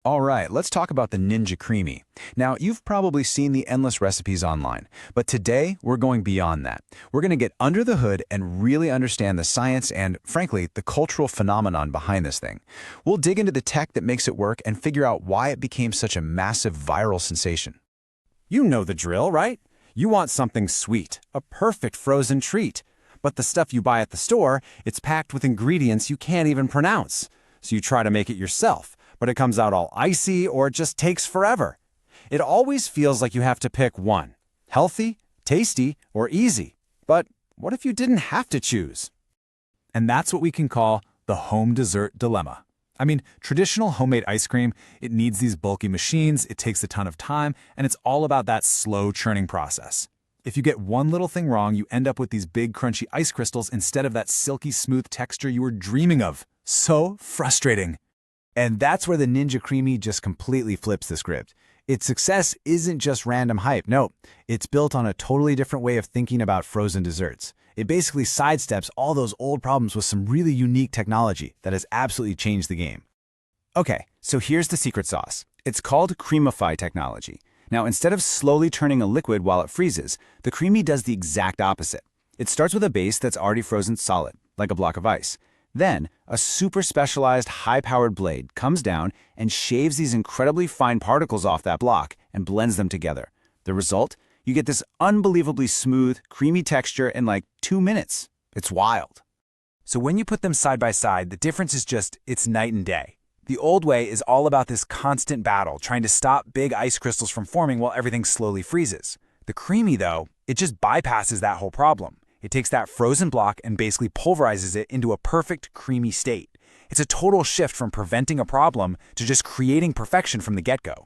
All right, let's talk about the Ninja Creami. Now, you've probably seen the endless recipes online, but today we're going beyond that. We're going to get under the hood and really understand the science and, frankly, the cultural phenomenon behind this thing. We'll dig into the tech that makes it work and figure out why it became such a massive viral sensation. You know the drill, right? You want something sweet, a perfect frozen treat. But the stuff you buy at the store, it's packed with ingredients you can't even pronounce. So you try to make it yourself, but it comes out all icy or it just takes forever. It always feels like you have to pick one: healthy, tasty, or easy. But what if you didn't have to choose? And that's what we can call the home dessert dilemma. I mean, traditional homemade ice cream, it needs these bulky machines, it takes a ton of time, and it's all about that slow churning process. If you get one little thing wrong, you end up with these big crunchy ice crystals instead of that silky smooth texture you were dreaming of. So frustrating. And that's where the Ninja Creami just completely flips the script. Its success isn't just random hype. No, it's built on a totally different way of thinking about frozen desserts. It basically sidesteps all those old problems with some really unique technology that has absolutely changed the game. Okay, so here's the secret sauce. It's called Creamify technology. Now, instead of slowly turning a liquid while it freezes, the Creami does the exact opposite. It starts with a base that's already frozen solid, like a block of ice. Then, a super specialized, high-powered blade comes down and shaves these incredibly fine particles off that block and blends them together. The result? You get this unbelievably smooth, creamy texture in like 2 minutes. It's wild. So when you put them side by side, the difference is it's night and day. The old way is all about this constant battle, trying to stop big ice crystals from forming while everything slowly freezes. The Creami, though, it just bypasses that whole problem. It takes that frozen block and basically pulverizes it into a perfect creamy state. It's a total shift from preventing a problem to just creating perfection from the get-go.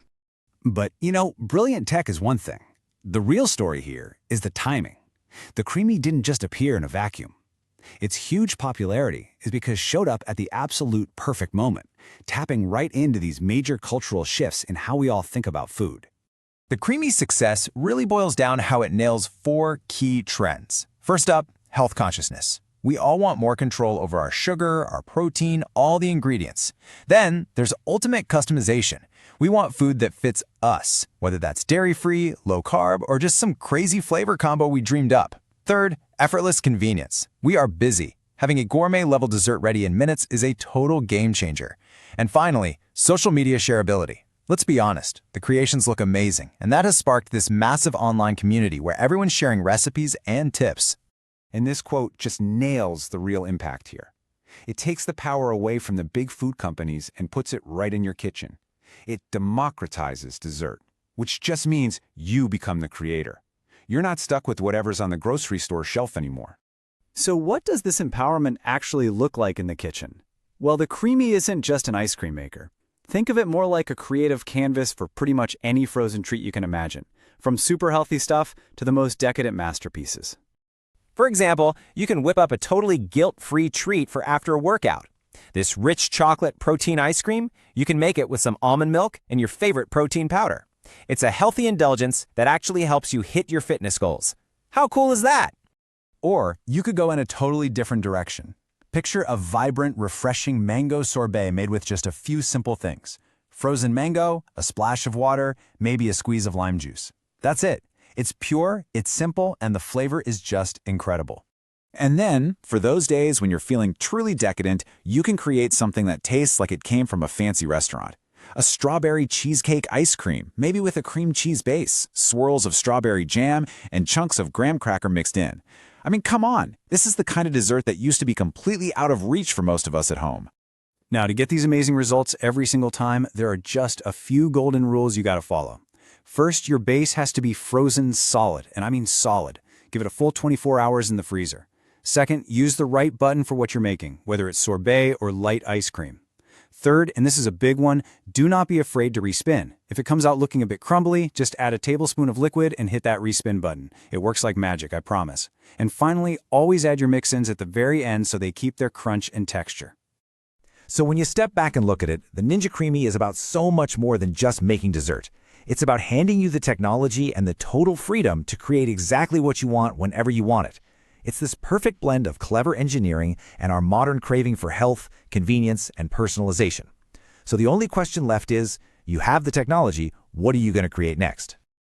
But, brilliant tech is one thing. The real story here is the timing. The Creami didn't just appear in a vacuum. Its huge popularity is because it showed up at the absolute perfect moment, tapping right into these major cultural shifts in how we all think about food. The Creami's success really boils down to how it nails 4 key trends. First up, health consciousness. We all want more control over our sugar, our protein, all the ingredients. Then there's ultimate customization. We want food that fits us, whether that's dairy-free, low-carb, or just some crazy flavor combo we dreamed up. Third, effortless convenience. We are busy. Having a gourmet-level dessert ready in minutes is a total game changer. And finally, social media shareability. Let's be honest, the creations look amazing, and that has sparked this massive online community where everyone's sharing recipes and tips. And this quote just nails the real impact here. It takes the power away from the big food companies and puts it right in your kitchen. It democratizes dessert, which just means you become the creator. You're not stuck with whatever's on the grocery store shelf anymore. So what does this empowerment actually look like in the kitchen? Well, the Creami isn't just an ice cream maker. Think of it more like a creative canvas for pretty much any frozen treat you can imagine, from super healthy stuff to the most decadent masterpieces. For example, you can whip up a totally guilt-free treat for after a workout. This rich chocolate protein ice cream, you can make it with some almond milk and your favorite protein powder. It's a healthy indulgence that actually helps you hit your fitness goals. How cool is that? Or you could go in a totally different direction. Picture a vibrant, refreshing mango sorbet made with just a few simple things. Frozen mango, a splash of water, maybe a squeeze of lime juice. That's it. It's pure, it's simple, and the flavor is just incredible. And then, for those days when you're feeling truly decadent, you can create something that tastes like it came from a fancy restaurant. A strawberry cheesecake ice cream, maybe with a cream cheese base, swirls of strawberry jam, and chunks of graham cracker mixed in. I mean, come on, this is the kind of dessert that used to be completely out of reach for most of us at home. Now, to get these amazing results every single time, there are just a few golden rules you gotta follow. First, your base has to be frozen solid, and I mean solid. Give it a full 24 hours in the freezer. Second, use the right button for what you're making, whether it's sorbet or light ice cream. Third, and this is a big one, do not be afraid to respin. If it comes out looking a bit crumbly, just add a tablespoon of liquid and hit that respin button. It works like magic, I promise. And finally, always add your mix-ins at the very end so they keep their crunch and texture. So when you step back and look at it, the Ninja Creami is about so much more than just making dessert. It's about handing you the technology and the total freedom to create exactly what you want whenever you want it. It's this perfect blend of clever engineering and our modern craving for health, convenience, and personalization. So the only question left is, you have the technology, what are you going to create next?